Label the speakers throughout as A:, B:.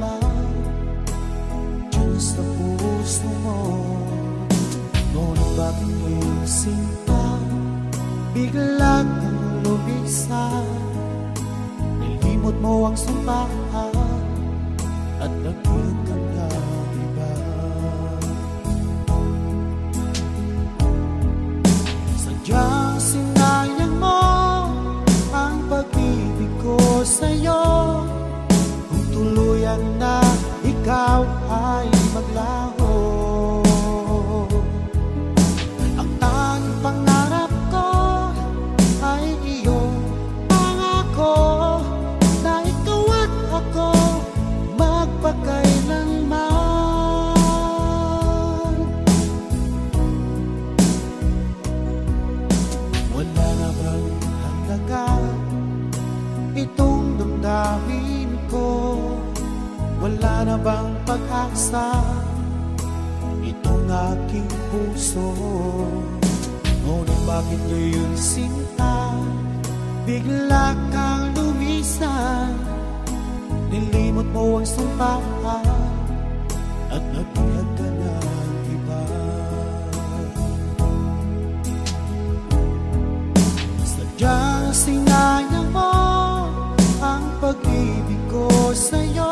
A: lamang dyan sa puso mo. Ngunit bakit iyong sinta bigla kang lumisan? Nilimot mo ang sumpaan at naging kang iba. Sadyang sinayang mo ang pag-ibig ko sa'yo. Kung tuluyan na ikaw ay maglaho, ang tanging pangarap ko ay iyong pangako na ikaw at ako magpakailanman. Wala na bang hanggan itong damdamin ko? Wala na bang pag-asa itong aking puso? Ngunit bakit ngayon sinta bigla kang lumisan? Nilimot mo ang sumpaan at nagbilag ka ng iba. Sadyang sinayang mo ang pag-ibig ko sa'yo.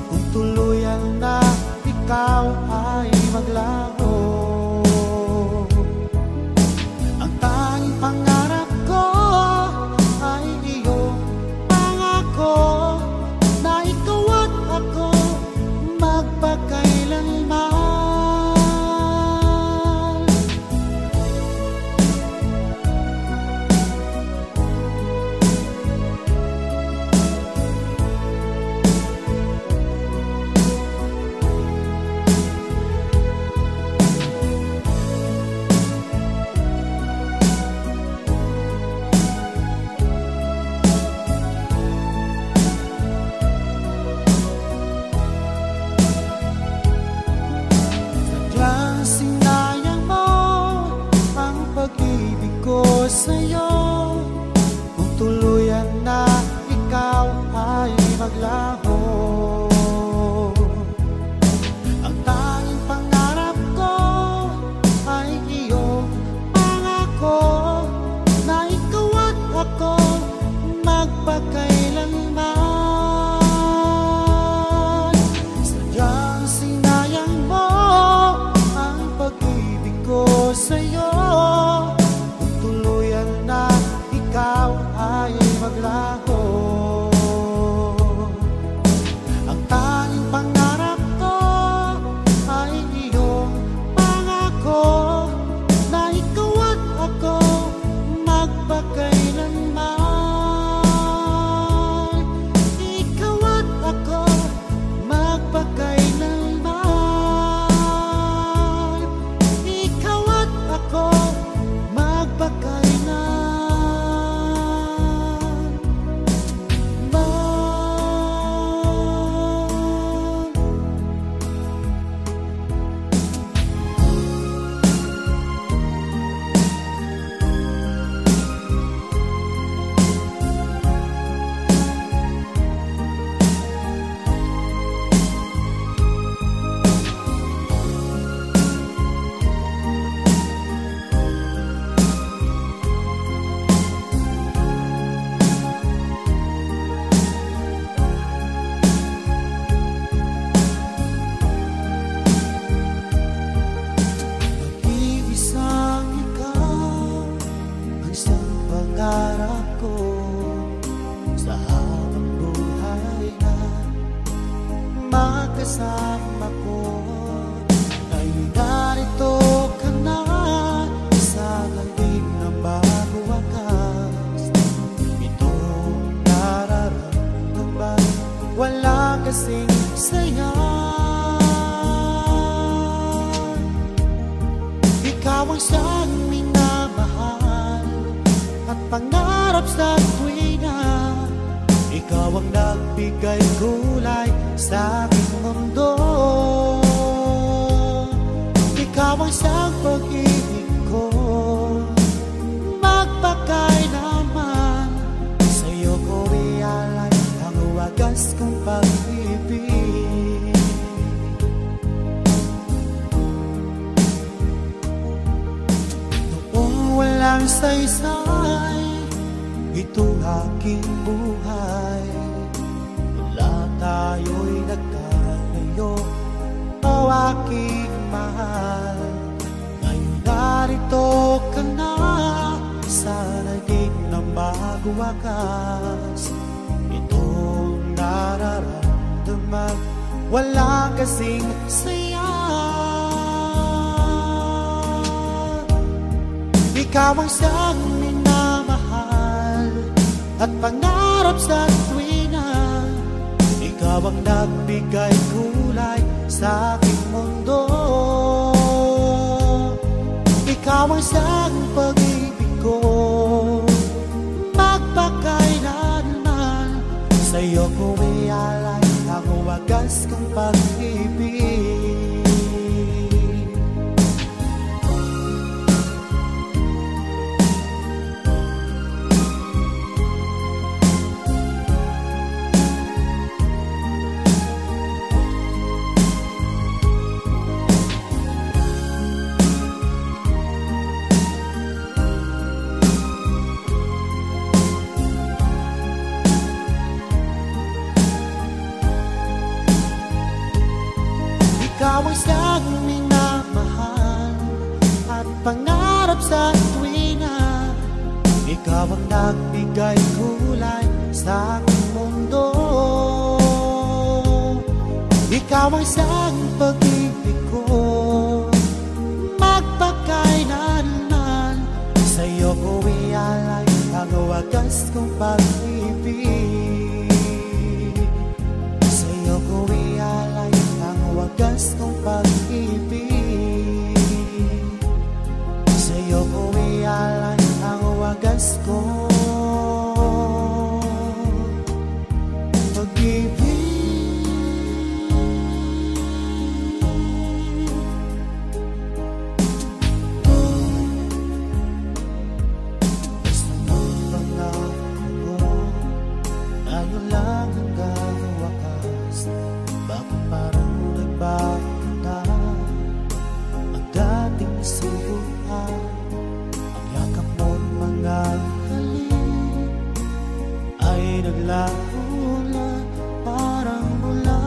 A: Kung tuluyan na ikaw ay maglaho, ang tanging pangarap ko ay iyong pangako na ikaw at ako magpakailanman. Sa'yo, kung tuluyan na ikaw ay maglaho, ang tanging pangarap ko ay iyong pangako na ikaw at ako magpakailanman. Sadyang sinayang mo ang pag-ibig ko sa'yo. Ikaw ay maglaho, ang tanging pangarap ko ay iyong pangako na ikaw at ako magpakailanman. Ikaw at ako magpakailanman. Ikaw at ako magpakailanman. Pangarap ko sa habang buhay na magkasama ko, ay narito ka na sa galing ng bago wakas. Itong nararamdaman wala kasing saya. Ikaw ang siyang minamahal at pangarap sa tuwina. Ikaw ang nagbigay kulay sa aking mundo. Ikaw ang siyang pag-ibig ko, magpakailanman. Sa'yo ko ialay ang wagas kong pag-ibig. saysay, itong aking buhay. Wala tayo'y nagkalayo, o aking mahal. Ngayon narito ka na, sana'y di na magwakas. Itong nararamdaman, wala kasing saya. Ikaw ang siyang minamahal at pangarap sa tuwina. Ikaw ang nagbigay kulay sa aking mundo. Ikaw ang siyang pag-ibig ko, magpakailanman. Sa'yo ko ialay ang wagas kong pag-ibig. Ikaw ang siyang minamahal at pangarap sa tuwina. Ikaw ang nagbigay kulay sa aking mundo. Ikaw ang siyang pag-ibig ko, magpakailanman. Sa'yo ko ialay ang wagas kong pag-ibig. Sa'yo ko ialay ang wagas kong pag-ibig. Sa'yo ko ialay ang wagas kong pag-ibig. Basta magpangako mo, tayo lang hanggang wakas. Bakit parang nagbago na ang dating suyuan? Ang yakap mo't mga halik ay naglaho na parang ulan.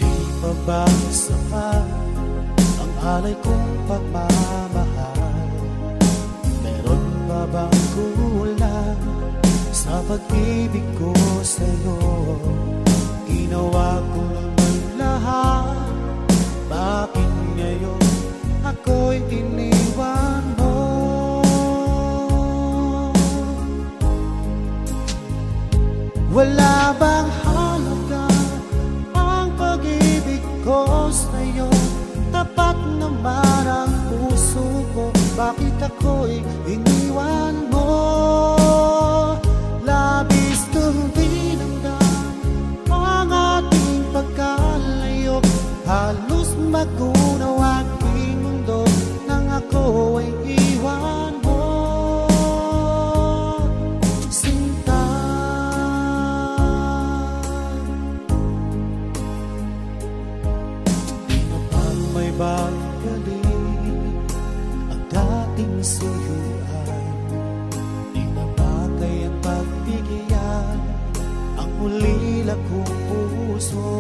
A: Hindi pa ba sapat ang alay kong pagmamahal? Meron pa bang kulang sa pag-ibig ko sa'yo? Ginawa ko naman lahat, bakit ngayon ako'y iniwan mo? Wala bang halaga ang pag-ibig ko sa'yo? Tapat naman ang puso ko, bakit ako'y iniwan mo? Labis kong dinamdam ang ating pagkalayo. Halos magunaw aking mundo nang ako ay iwan mo. Sinta, di na pang may balik ang dating suyuan. Di na bagay ang pagbigyan ang ulila kong puso.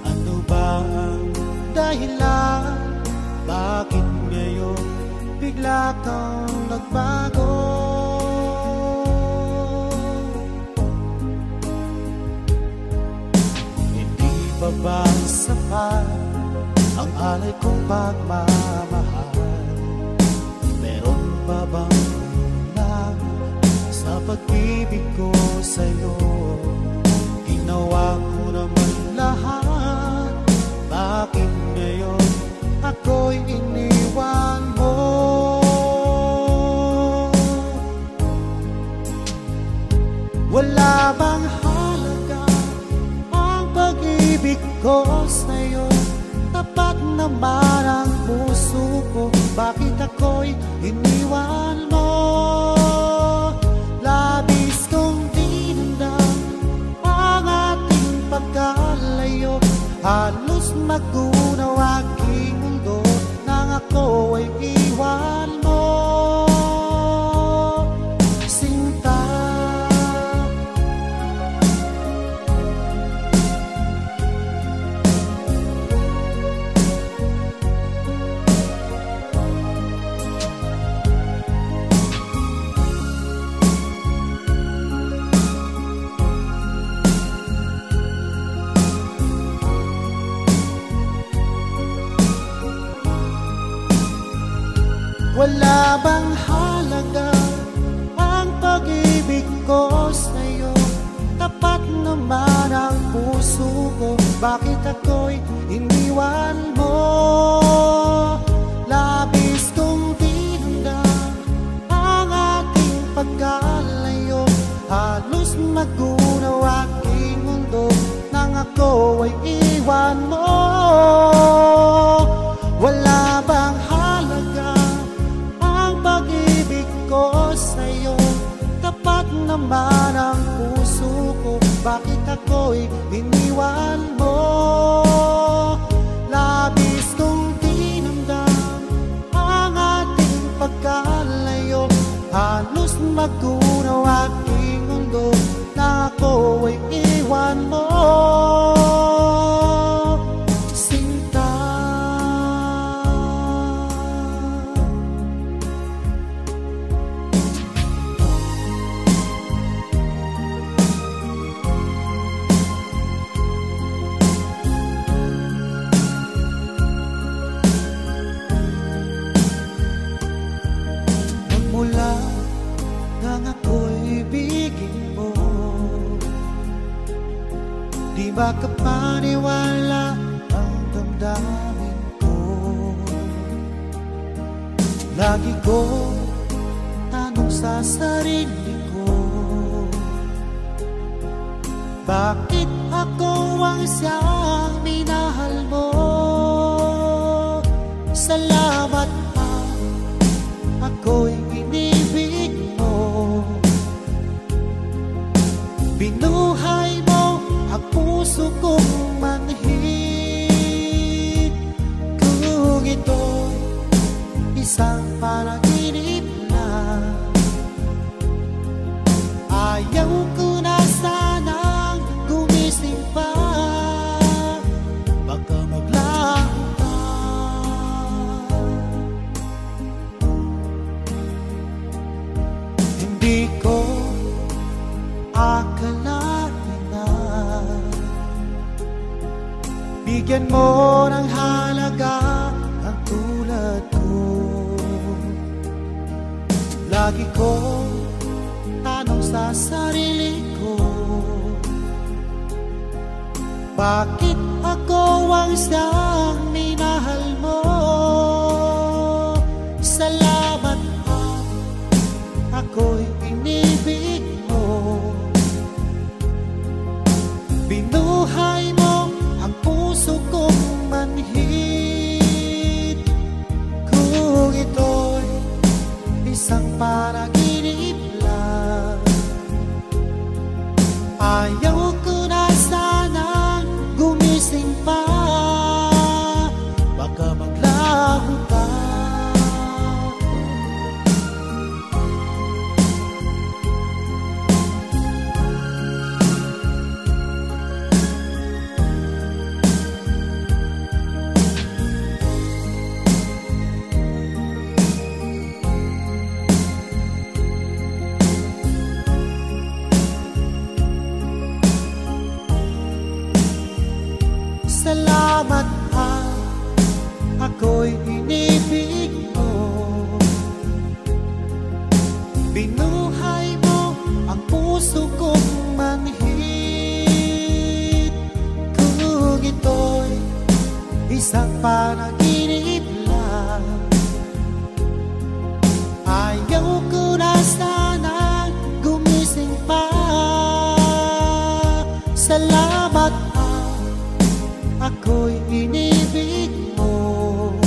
A: Ano ba ang dahilan? Bakit ngayon bigla kang nagbago? Hindi pa ba sapat ang alay kong pagmamahal? Meron pa bang kulang sa pag-ibig ko sa'yo? Ginawa ko naman lahat, bakit ngayon ako'y iniwan mo? Wala bang halaga ang pag-ibig ko sa'yo? Tapat naman ang puso ko, bakit ako'y iniwan mo? Labis kong dinamdam ang ating pagkalayo. Halos magulang Wala bang halaga ang pag-ibig ko sa'yo? Tapat naman ang puso ko, bakit ako'y iniwan mo? Labis kong dinamdam ang ating pagkalayo, halos magunaw aking mundo nang ako ay iwan mo. Wala bang halaga ang pag-ibig ko sa'yo? Tapat naman ang puso ko, bakit ako'y iniwan mo? Labis kong dinamdam ang ating pagkalayo, halos magunaw aking mundo na ako ay iwan mo. Sinta, magmula nang ako'y ibigin mo, di ba kapaniwala ang damdamin ko? Lagi ko tanong sa sarili ko, bakit ako ang siyang minahal mo? Salamat pa, ako'y inibig mo. Binuhay mo ang puso kong manhid. Kung ito'y isang panaginip na, ayaw ko na sanang gumising pa. Baka maglaho ka. Hindi ko akalain na bigyan mo ng halaga ang tulad ko. Lagi ko tanong sa sarili ko, bakit ako ang siyang minahal mo? Salamat at ako'y inibig mo. Binuhay mo ang puso kong manhid. Kung ito'y isang panaginip lang, ayaw ko na sanang gumising pa. Baka maglaho ka. Salamat at ako'y inibig mo. Binuhay mo ang puso kong manhid. Kung ito'y isang panaginip lang, ayaw ko na sanang gumising pa. Salamat ako'y inibig mo.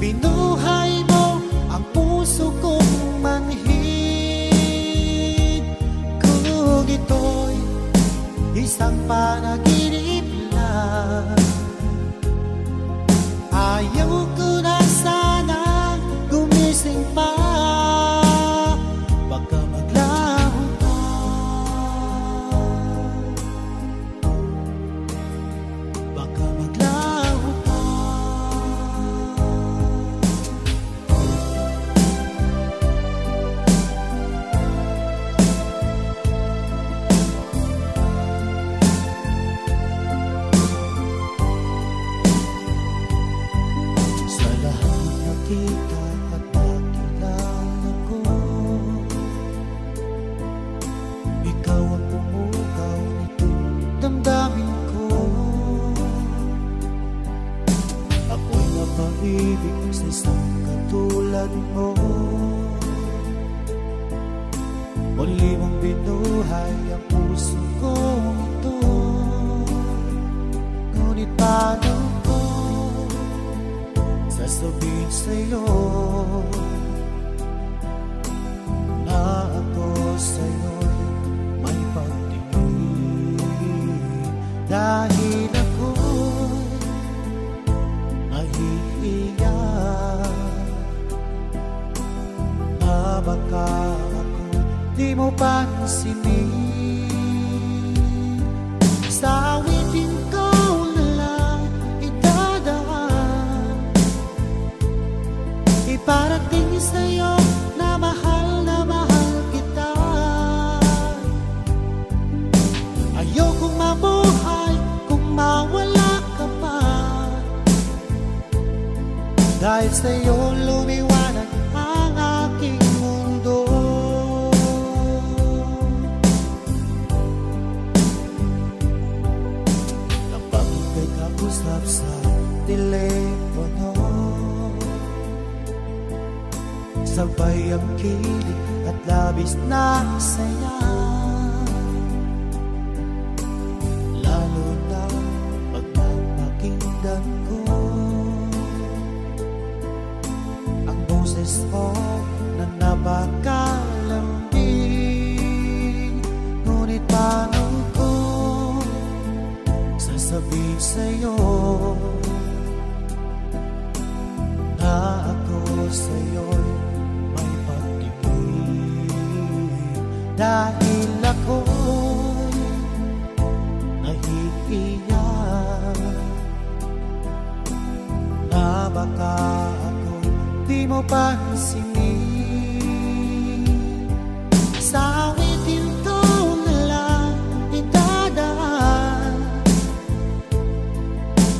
A: Binuhay mo ang puso kong manhid. Kung ito'y isang panaginip lang, buhay ang puso ko ito. Ngunit paano ko sasabihin sa'yo na ako sa'yo'y may pagtingin, dahil ako'y nahihiya na baka ako di mo pansinin. Sa awitin ko na lang idadaan, iparating sa'yo na mahal kita. Ayokong mabuhay kung mawala ka pa, dahil sa'yo lumiwanag ang aking mundo. Kapag ika'y kausap sa telepono, sabay ang kilig at labis na saya, lalo na pag napakinggan ko ang boses mo na napakalambing. Ngunit paano ko sasabihin sa'yo na ako sa'yo'y may pagtingin, dahil ako'y nahihiya na baka ako'y di mo pansinin. Sa awitin ko na lang idadaan,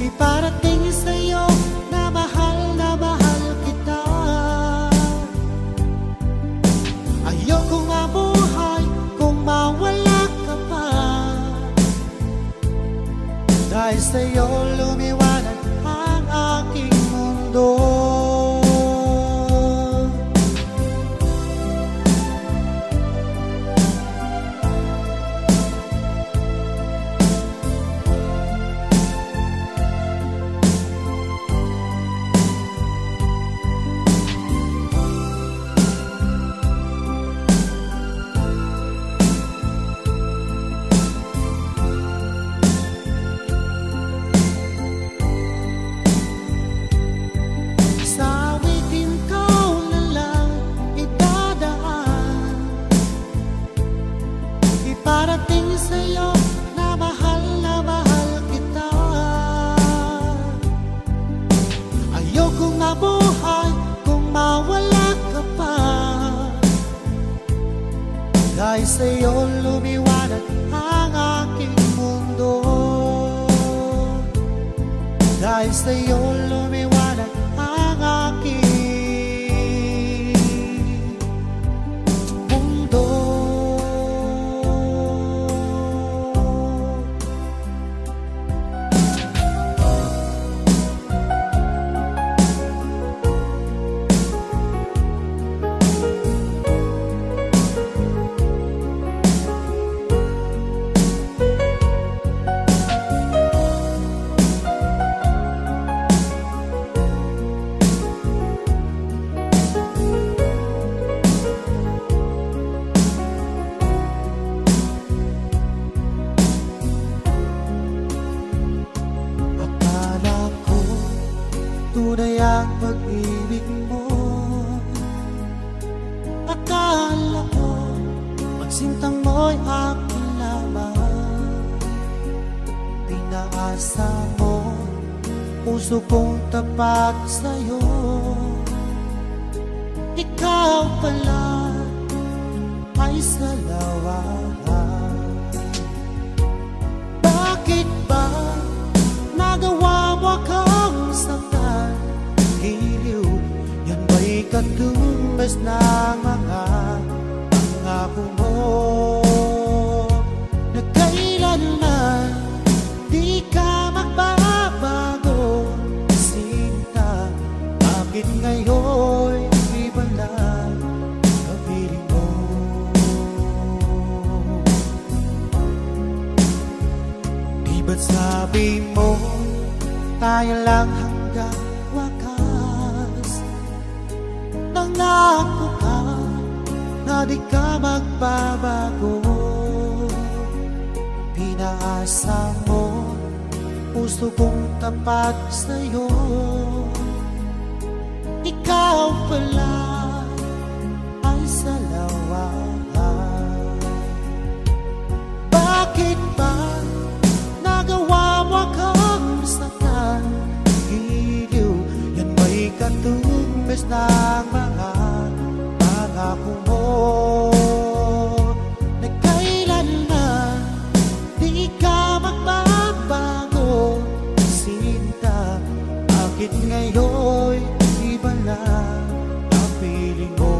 A: iparating sa'yo na mahal kita. Ayokong mabuhay kung mawala ka pa, dahil sa'yo lumiwanag ang aking mundo. Parating sa'yo na mahal kita. Ayokong mabuhay kung mawala ka pa, dahil sa'yo lumiwanag ang aking mundo. Dahil sa'yo lumiwanag ang aking mundo. Tunay ang pag-ibig mo, akala ko magsintang mo'y akin lamang. Pinaasa mo puso kong tapat sa'yo, ikaw pala ay salawahan. Bakit ba nagawa mo akong saktan? Hiliw, yan ba'y katumbas ng mga pangako mo, na kailanman di ka magbabago? Sinta, bakit ngayon iba lang kapiling mo? Sabi mo, tayo lang hanggang wakas. Nangako ka na di ka magbabago. Pinaasa mo, puso kong tapat sa'yo. Ikaw pala ay salawahan. Bakit ba nagawa mo akong saktan? Giliw, yan may katumbes ng mga pangako mo. Na kailanman di ka magbabago. Sinta, bakit ngayon iba na ang piling mo?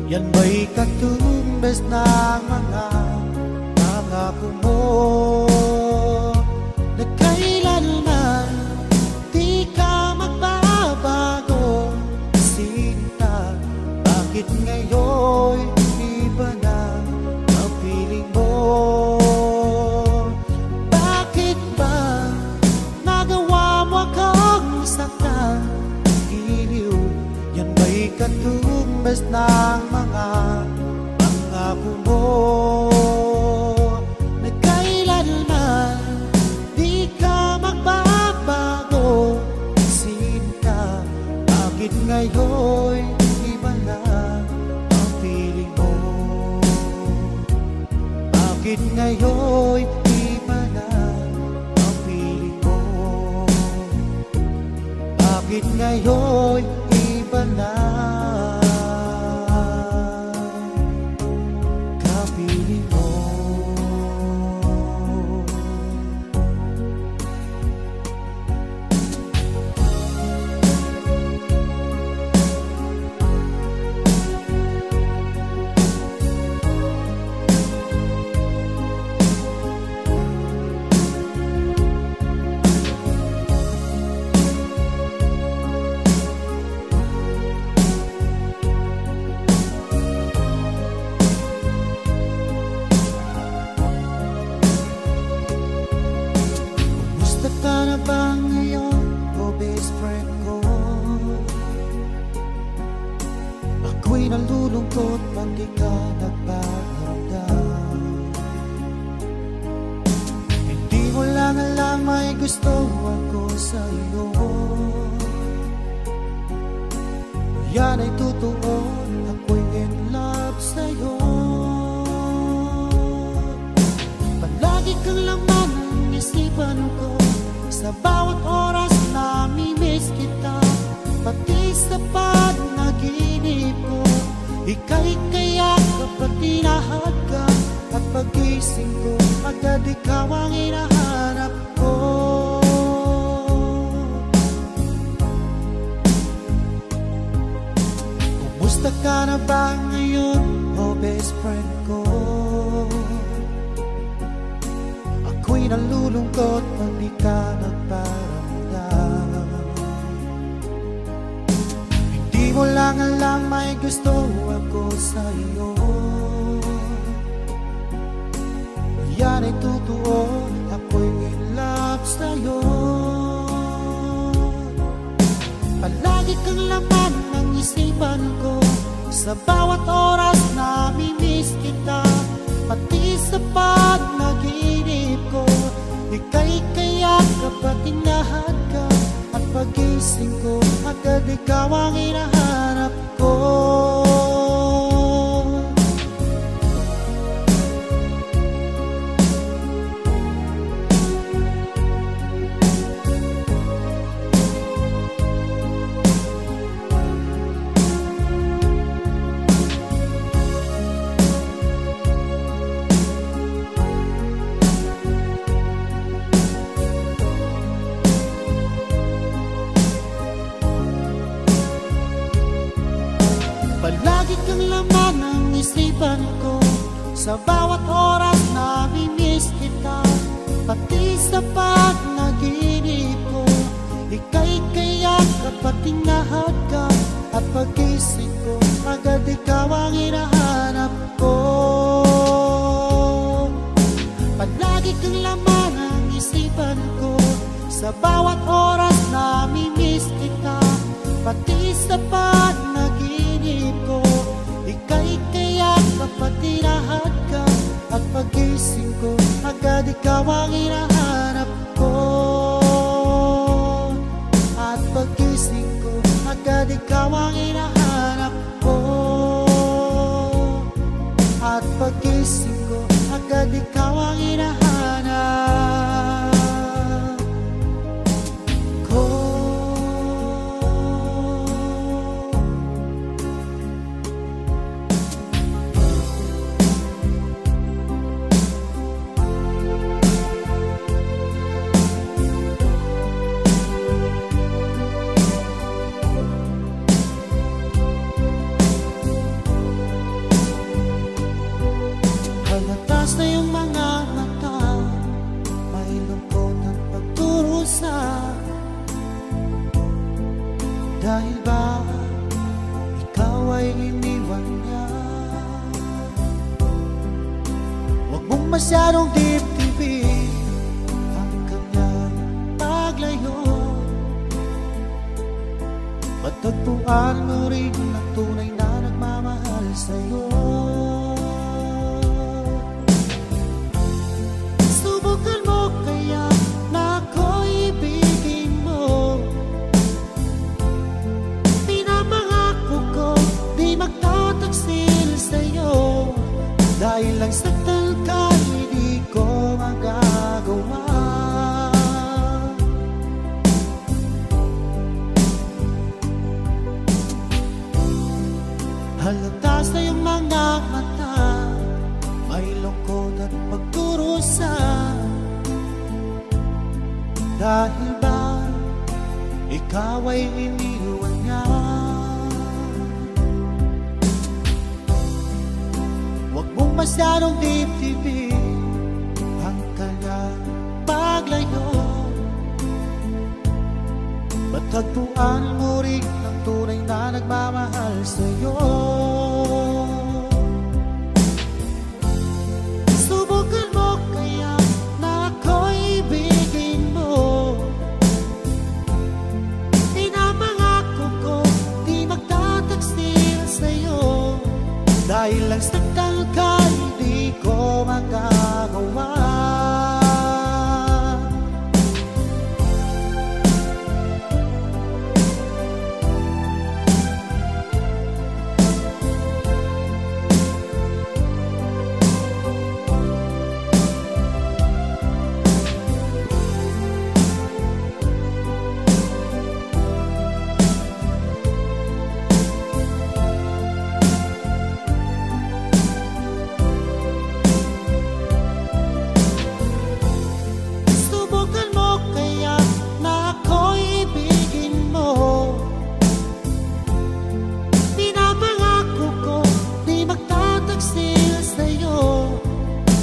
A: Yan ba'y katumbes ng mga pangako mo? Na kailanman di ka magbabago. Sinta, bakit ngayon iba na ang piling mo? Bakit ba nagawa mo akong saktan? Giliw, yan ba'y katumbes ng mga pangako mo? Na kailanman di ka magbabago. Sinta, bakit ngayon iba na ang piling mo? Bakit ngayon iba na ang piling mo? Bakit ngayon iba na kapiling mo? Ka na ba ngayon, o best friend ko? Ako'y nalulungkot pag di ka nagparamdam. Hindi mo lang alam may gusto ako sa'yo. Yan ay totoo, ako'y in love sa'yo. Palagi kang laman ng isipan ko. Sa bawat oras nami-miss kita, pati sa panaginip ko. Ika'y kayak kapag tinahag ka, at pagising ko, agad ikaw ang hinahanap ko. Kumusta ka na ba ngayon, oh best friend ko? Ako'y nalulungkot pag di ka nagparamdam. Hindi mo lang alam may gusto ako sa'yo. Yan ay totoo, ako'y in love sa'yo. Palagi kang laman ng isipan ko. Sa bawat oras nami-miss kita, pati sa panaginip ko. Ika'y kayak kapag tinahad ka, at pagising ko, agad ikaw ang hinahanap ko. kang laman ng isipan ko. Sa bawat oras nami-miss kita, pati sa pagnaginip ko. Ika'y kayakap at tinahagkan, at pagising ko agad ikaw ang hinahanap ko. Palagi kang laman ng isipan ko. Sa bawat oras nami-miss kita, pati sa pagnaginip ko. Ika'y kayakap at tinahagkan, at pagising ko agad ikaw ang hinahanap ko. At pagising ko agad ikaw ang hinahanap ko. At pagising ko agad ikaw ang hinahanap ko. Halatas na yung mga mata, may lungkot at pagturusa. Dahil ba ikaw ay iniwan niya? Huwag mong masyadong dip-dipin ang kanyang paglayo. Matagpuan mo rin ang tunay na nagmamahal sa'yo. Subukan mo kaya na ako'y ibigin mo. Pinapangako ko di magtataksil sa'yo. Dahil lang saktan ka hindi ko magagawa. Halatas na yung mga mata, may lungkot at pagturusa. Dahil ba ikaw ay iniwan niya? Huwag mong masyadong dip-dipin ang kanyang paglayo. Matagpuan mo rin ang tunay na nagmamahal sa'yo. Subukan mo kaya na ako'y ibigin mo. Pinapangako ko di magtataksil sa'yo. Dahil lang saktan ka hindi ko magagawa.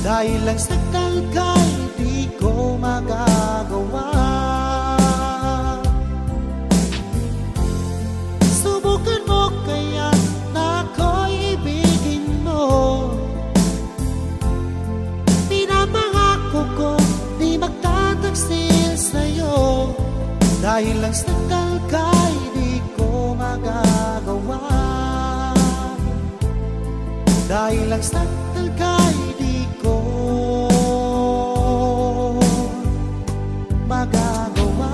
A: Dahil lang saktan ka hindi ko magagawa. Subukan mo kaya na ako'y ibigin mo. Pinapangako ko di magtataksil sa'yo. Dahil lang saktan ka hindi ko magagawa. Dahil lang saktan ka hindi ko magagawa.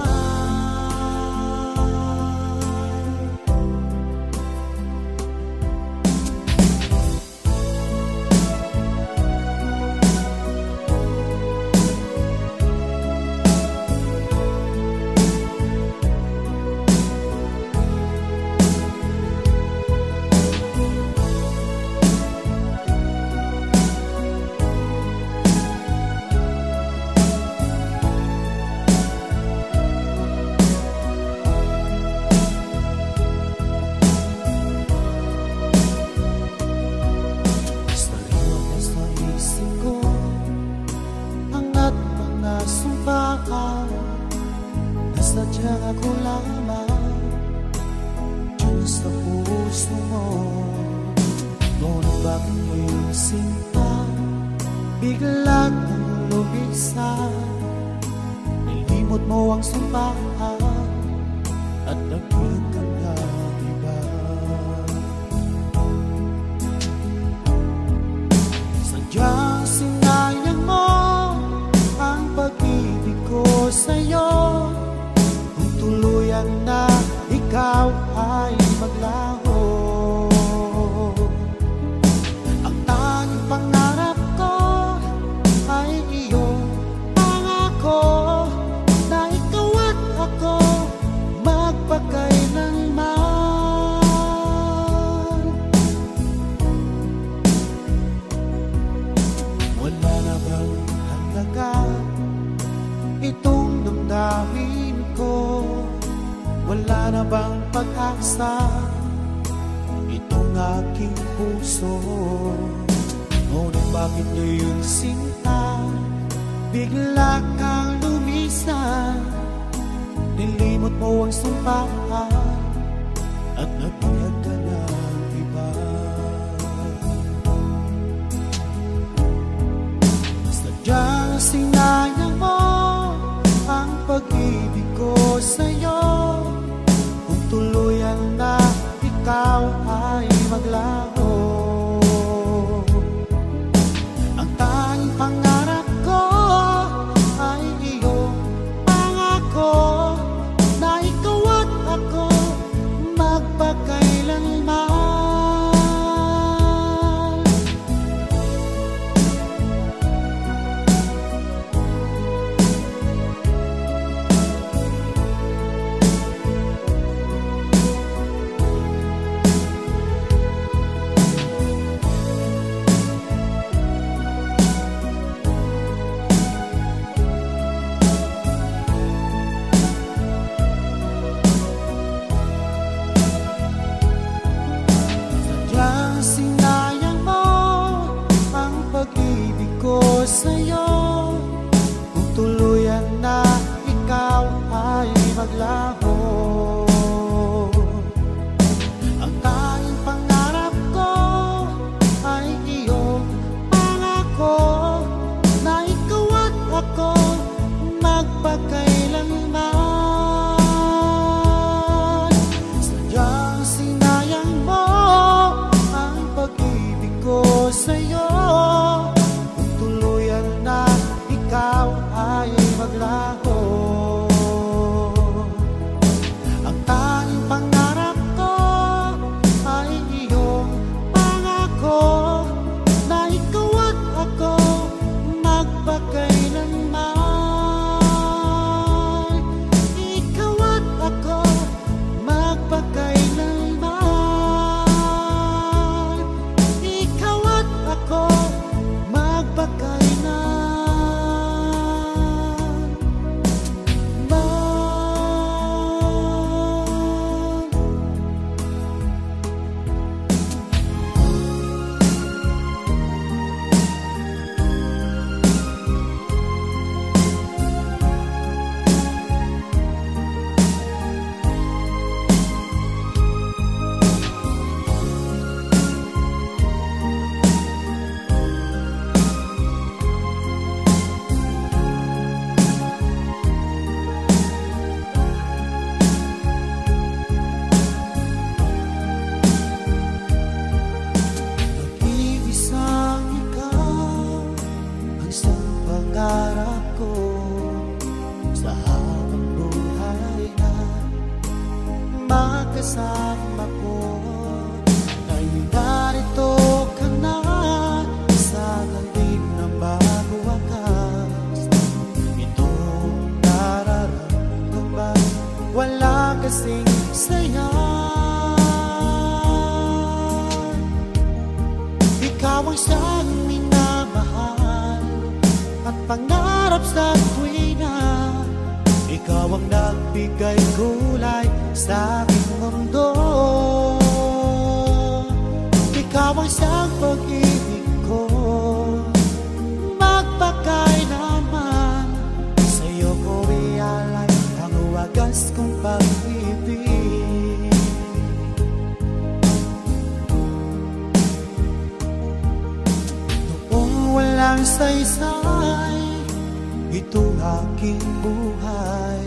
A: ko lamang dyan sa puso mo. Ngunit bakit ngayong sinta bigla kang lumisan? Nilimot mo ang sumpaan at nagpag ka na iba. Sadyang sinayang mo ang pag-ibig ko sa'yo. Kung tuluyan na ikaw ay maglaho, ang tanging pangarap ko ay iyong pangako na ikaw at ako magpakailanman. Wala na bang halaga itong damdamin ko? Wala na bang pag-asa itong aking puso? Ngunit bakit ngayon sinta bigla kang lumisan? Nilimot mo ang sumpaan at nagpuyag ka ng iba. Sadyang sinayang mo ang pag-ibig ko sa'yo. Kung tuluyan na ikaw ay maglaho, ang tanging pangarap ko ay iyong pangako na ikaw at ako magpakailanman. Sinayang mo ang pag-ibig ko sa'yo. Kung tuluyan na ikaw ay maglaho, ang tanging pangarap ko ay iyong pangako na ikaw at ako magpakailanman. Sadyang sinayang mo pag-ibig ko sa'yo. Kung tuluyan na ikaw ay maglaho, ang tanging pangarap ko ay iyong pangako na ikaw at ako magpakailanman. Ikaw at ako magpakailanman. Ikaw at ako magpakailanman. Nag-iisang ikaw ang isang pangarap ko sa habang buhay na magkasama ko. Ngayon narito ka na sa talim ng bago wakas. Itong nararamdaman wala kasing saya. Ikaw ang siyang minamahal at pangarap sa tuwina. Ikaw ang nagbigay kulay sa aking mundo. Ikaw ang siyang pag-ibig ko magpakailanman. Sa'yo ko ialay ang wagas kong pag pag-ibig. Noong walang saysay itong aking buhay,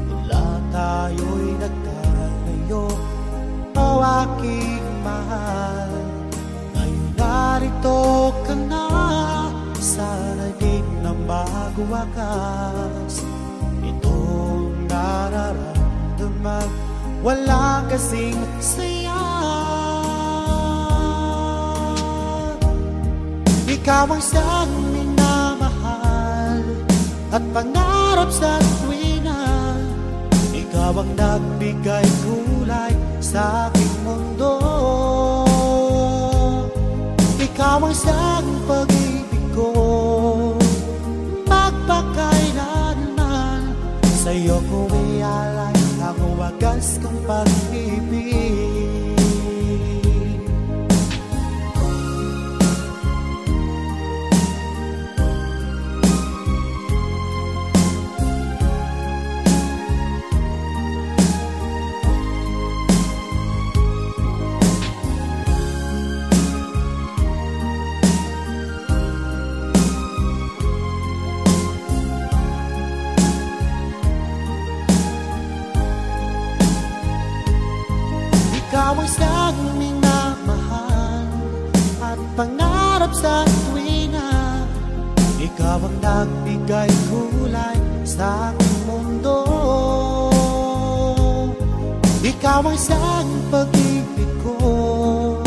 A: wala tayo'y nagtalayo, o aking mahal. Ngayon narito ka na, sana'y di na magwakas itong nararamdaman, wala kasing saya. Ikaw ang siyang minamahal at pangarap sa tuwina. Ikaw ang nagbigay kulay sa aking mundo. Ikaw ang siyang pag-ibig ko, magpakailanman. Sa'yo ko ialay ang wagas kong pag-ibig. Ikaw ang siyang minamahal at pangarap sa tuwina. Ikaw ang nagbigay kulay sa aking mundo. Ikaw ang siyang pag-ibig ko,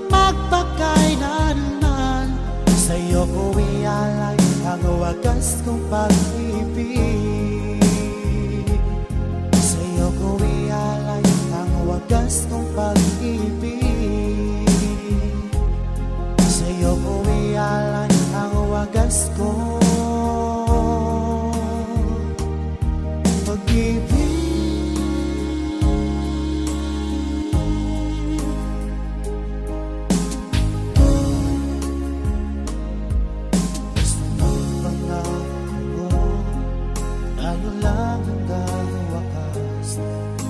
A: magpakailanman. Sa'yo ko ialay ang wagas kong pag-ibig. Sa'yo ko ialay ang wagas kong pag-ibig. Sa'yo ko ialay ang wagas kong pag-ibig. Basta magpangako mo, tayo lang hanggang wakas.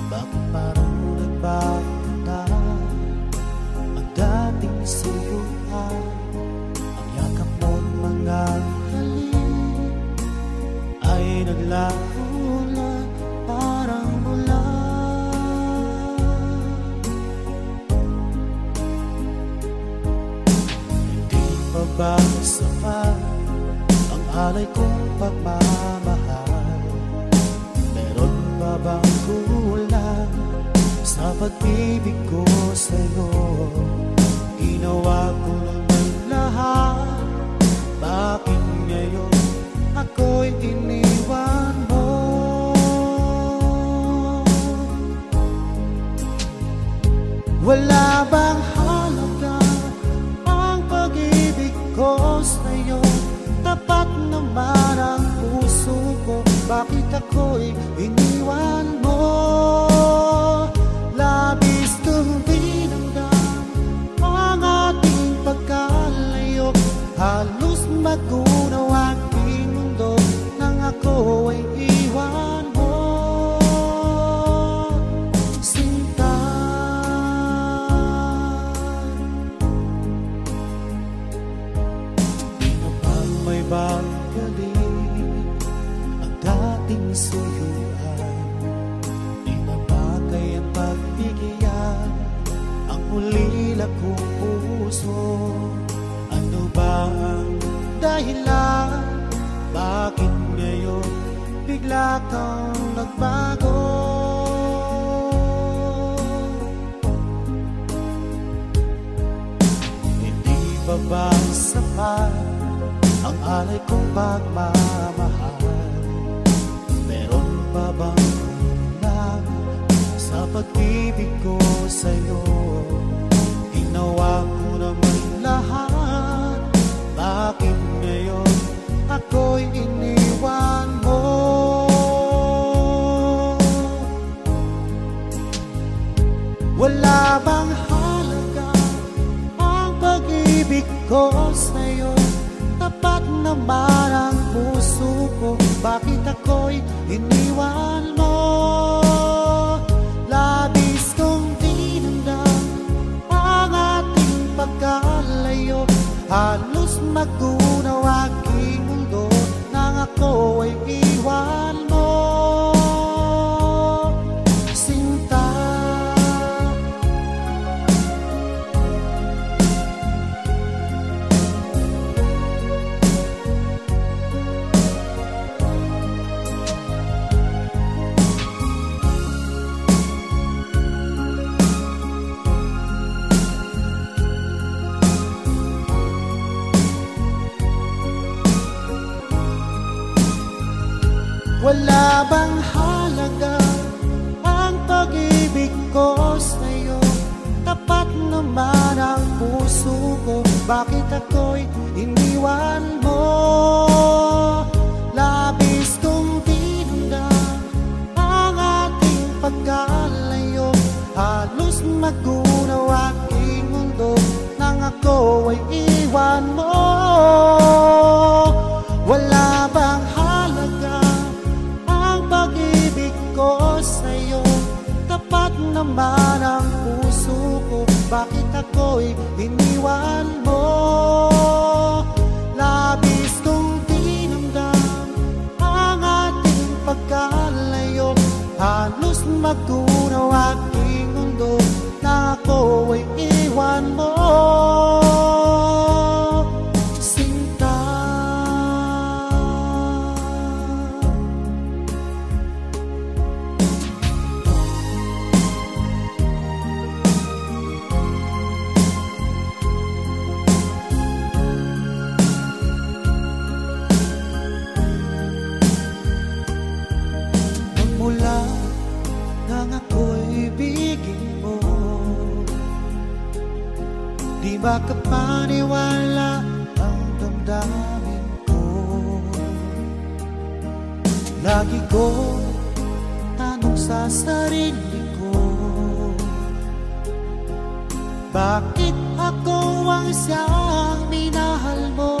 A: Bakit parang nagbago ang dating siyuhan? Ang yakap mo't mga halik ay naglaho na parang ulan. Hindi pa ba sapat ang alay kong pagmamahal? Meron pa bang kulang sa pag-ibig ko sa'yo? Ginawa ko naman lahat, bakit ngayon ako'y iniwan mo? Wala bang halaga ang pag-ibig ko sa'yo? Tapat naman ang puso ko, bakit ako'y iniwan mo? Labis kong dinamdam ang ating pagkalayo, halos magunaw aking mundo nang ako ay iwan mo. Sinta, di na ba may bagaling ang dating suyuan? Di na ba kayang pagbigyan ang ulila kong puso? Ano ba ang dahilan? Bakit ngayon bigla kang nagbago? Hindi pa ba sapat ang alay kong pagmamahal? Meron pa bang kulang sa pag-ibig ko sa'yo? Ginawa ko naman lahat, bakit ngayon ako'y iniwan mo? Wala bang halaga ang pag-ibig ko sa'yo? Tapat naman ang puso ko, bakit ako'y iniwan mo? Labis kong dinamdam ang ating pagkalayo, halos magunaw aking mundo nang ako ay iwan mo. Sinta, wala bang halaga ang pag-ibig ko sa'yo? Tapat naman ang puso ko, bakit ako'y iniwan mo? Labis kong dinamdam ang ating pagkalayo, halos magunaw aking mundo nang ako ay iwan mo. Wala bang halaga pag-ibig ko sa'yo? Tapat naman ang puso ko, bakit ako'y iniwan mo? Labis kong dinamdam ang ating pagkalayo, halos magunaw aking mundo na ako ay iwan mo. Mula nang ako'y ibigin mo, di ba kapaniwala ang damdamin ko? Lagi ko tanong sa sarili ko, bakit ako ang siyang minahal mo?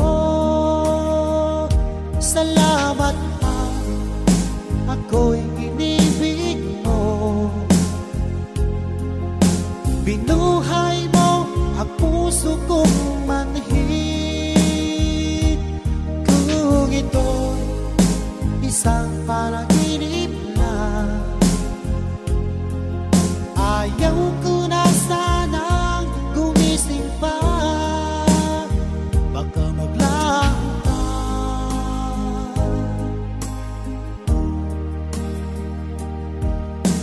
A: Salamat pa, ako'y inibig mo. Binuhay mo ang puso kong manhid. Kung ito'y isang panaginip lang, ayaw ko na sanang gumising pa. Baka maglaho pa.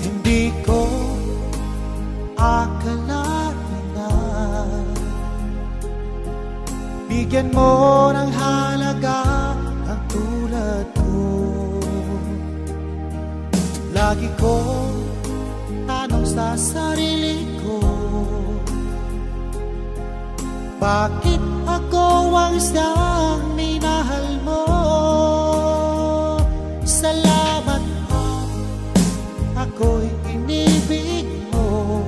A: Hindi ko akalain na bigyan mo ng halaga ang tulad ko. Lagi ko tanong sa sarili ko, bakit ako ang siyang minahal mo? Salamat pa, ako'y inibig mo.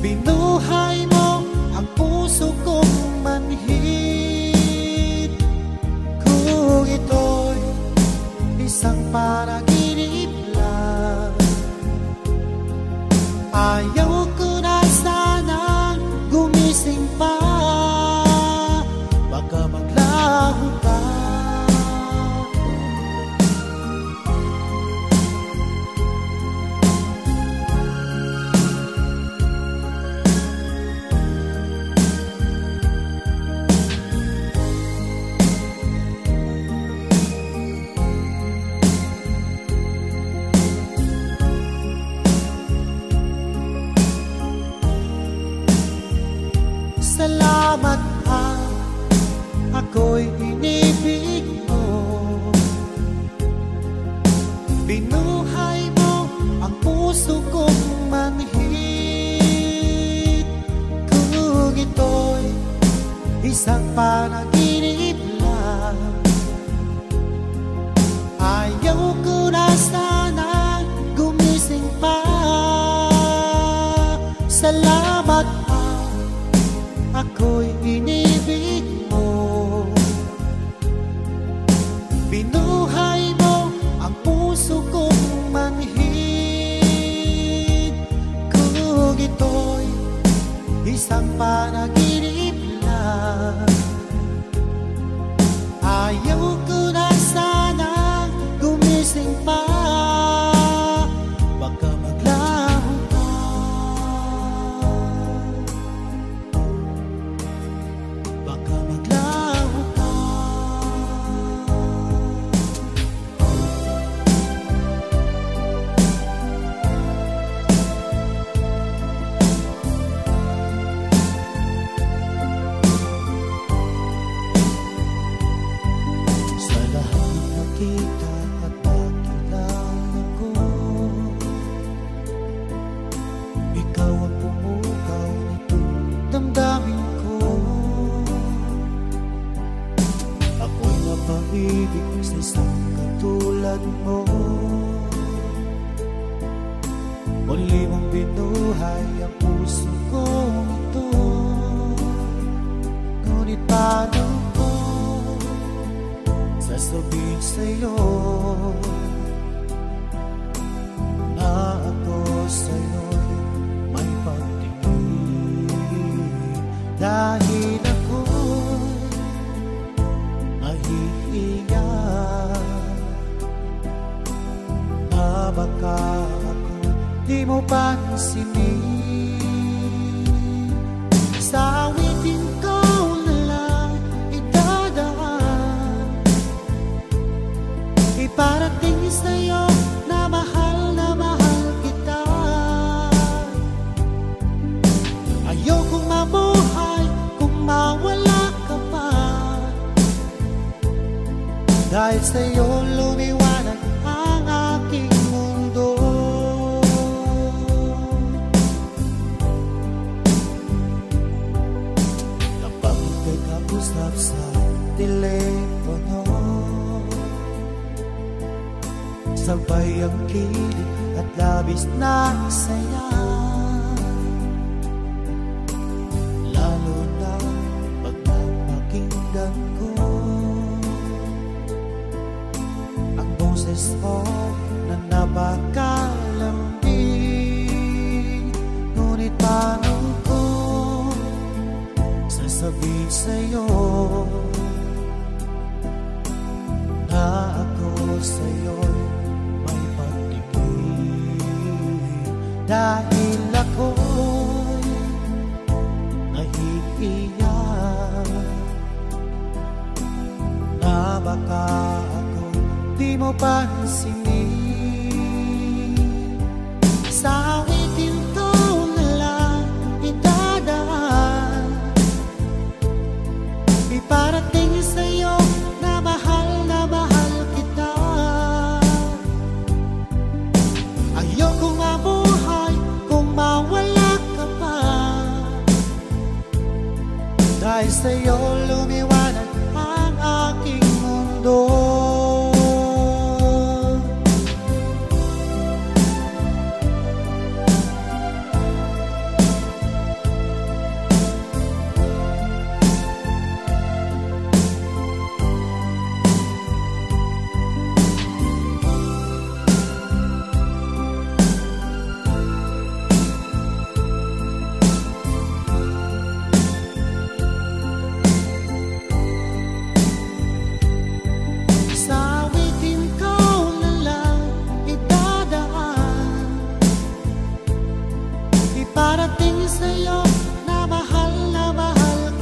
A: Binuhay mo ang puso kong manhid. Kung ito'y isang panaginip lang, ayaw ko na sanang gumising pa. Baka maglaho pa. Salamat pa, ako'y inibig mo. Binuhay mo ang puso kong manhid. Kung ito'y isang panaginip lang, ayaw ko na sana gumising pa. Salamat pa, ako'y inibig mo. isang panaginip lang. Ayaw ko na sanang gumising pa, baka maglaho ka. Baka maglaho ka. Sa lahat ng nakita at nakilala ko, ikaw ang pumukaw nitong damdamin ko. Ako'y napaibig sa isang katulad mo. Muli mong binuhay ang puso kong ito. Ngunit paano ko sasabihin sa'yo na ako sa'yo'y may pagtingin? Dahil ako'y nahihiya na baka ako di mo pansinin. Sa awitin ko na lang idadaan, iparating sa'yo na mahal kita. Ayokong mabuhay kung mawala ka pa, dahil sa'yo lumiwanag ang aking mundo. Kapag ika'y kausap sa telepono, sabay ang kilig at labis na saya. Lalo na pag napakinggan ko ang boses mo na napakalambing. Ngunit paano ko sasabihin sa'yo na ako sa'yo'y may pagtingin? Dahil ako'y nahihiya na baka ako'y di mo pansinin. Sa awitin ko na lang idadaan, iparating sa'yo na mahal kita. Ayokong mabuhay kung mawala ka pa, dahil sa'yo lumiwanag ang aking mundo. Sa awitin ko na lang idadaan, iparating sa'yo na mahal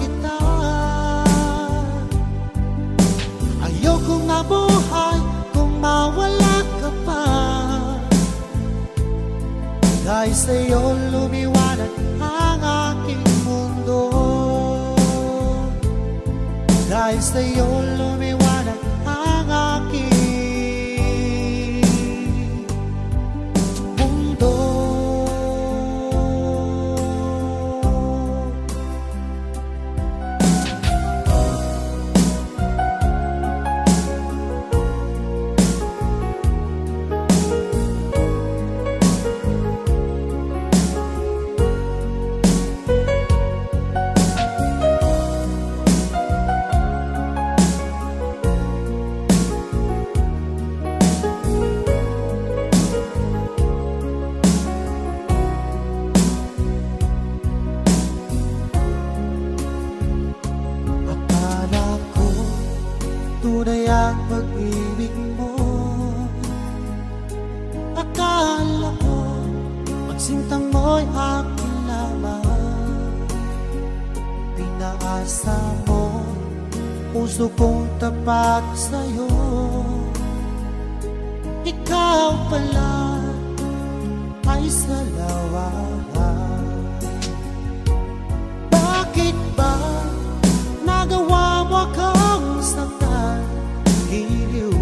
A: kita. Ayokong mabuhay kung mawala ka pa, dahil sa'yo lumiwanag ang aking mundo. Dahil sa'yo lumiwanag ang aking mundo. Akala ko magsintang mo'y akin lamang. Pinaasa mo puso kong tapat sa'yo. Ikaw pala ay salawahan. Bakit ba nagawa mo akong saktan? Giliw,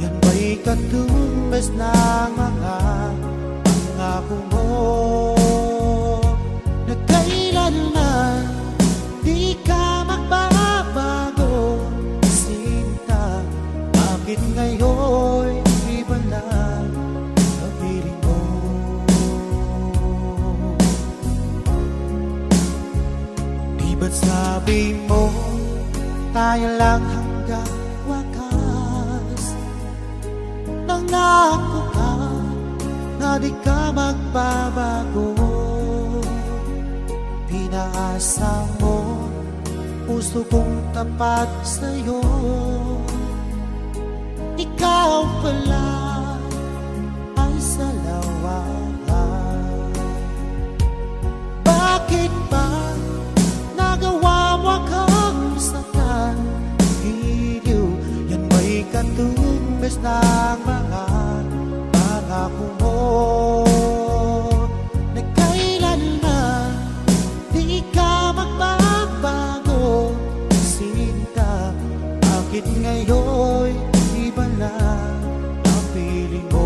A: yan ba'y katumbas ng mga pangako mo? Na kailanman di ka magbabago, sinta. Bakit ngayon iba na ang piling mo? Di ba't sabi mo tayo lang hanggang wakas? Nangako ka na di ka magbabago. Pinaasa mo puso kong tapat sa'yo. Ikaw pala ay salawahan. Bakit ba nagawa mo akong saktan? Giliw, yan ba'y katumbas ng mga pangako mo? Na kailanman di ka magbabago, sinta. Bakit ngayon iba na ang piling mo?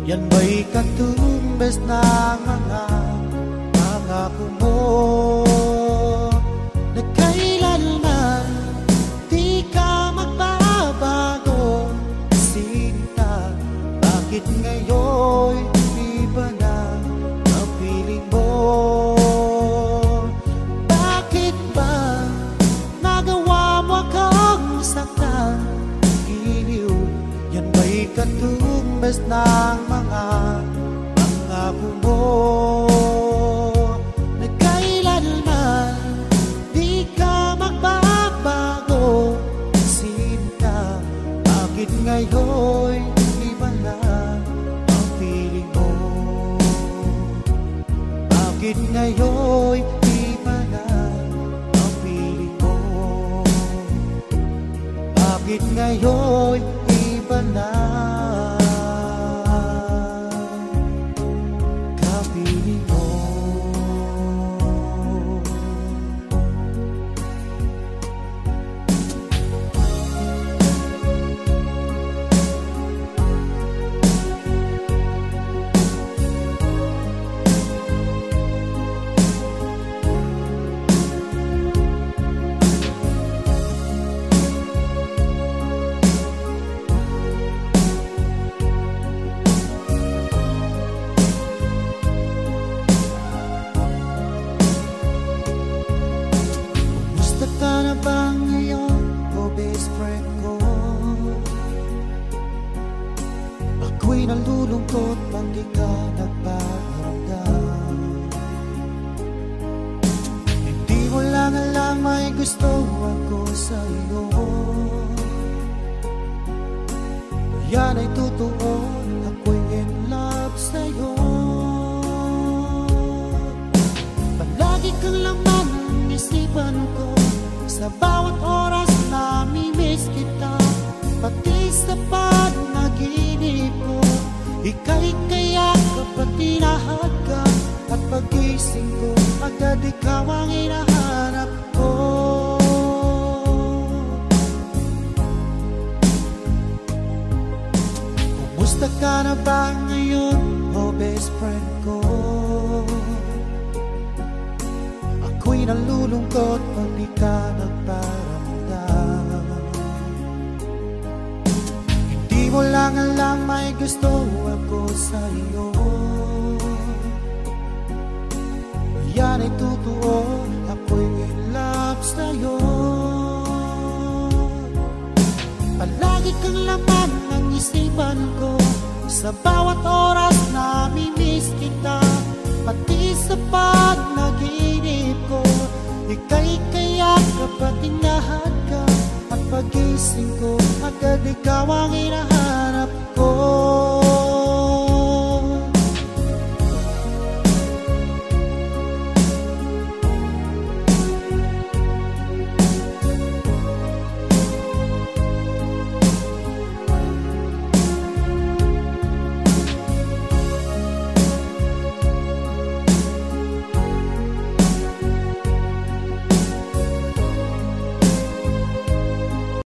A: Yan ba'y katumbas ng mga pangako mo? Na kailanman di ka magbabago, sinta. Bakit ngayon iba na ang piling mo? Bakit ba nagawa mo akong saktan? Giliw, yan ba'y katumbas ng mga pangako mo? Na kailanman di ka magbabago, sinta. Bakit ngayon iba na ang piling mo? Bakit ngayon iba na ang piling mo? Bakit ngayon iba na kapiling mo? Ka na ba ngayon, o best friend ko? Ako'y nalulungkot pag di ka nagpaparamdam. Hindi mo lang alam may gusto ako sa iyo. Yan ay totoo, ako'y in love sa'yo. Palagi kang laman ng isipan ko, sa bawat oras namimiss kita. Pati sa panaginip ko, ika'y kayakap at tinahagap. At pagising ko, agad ikaw ang hinahanap ko. Kumusta ka na ba ngayon, oh best friend ko? Ako'y nalulungkot pag di ka nagparamdam. Kaya nga lang may gusto ako sa iyo. Yan ay totoo, ako'y in love sa'yo. Palagi kang laman ng isipan ko, sa bawat oras namimiss kita. Pati sa pag-naginip ko, ika'y kayakap at tinahad ka. At pagising ko, agad ikaw ang hinahanap ko.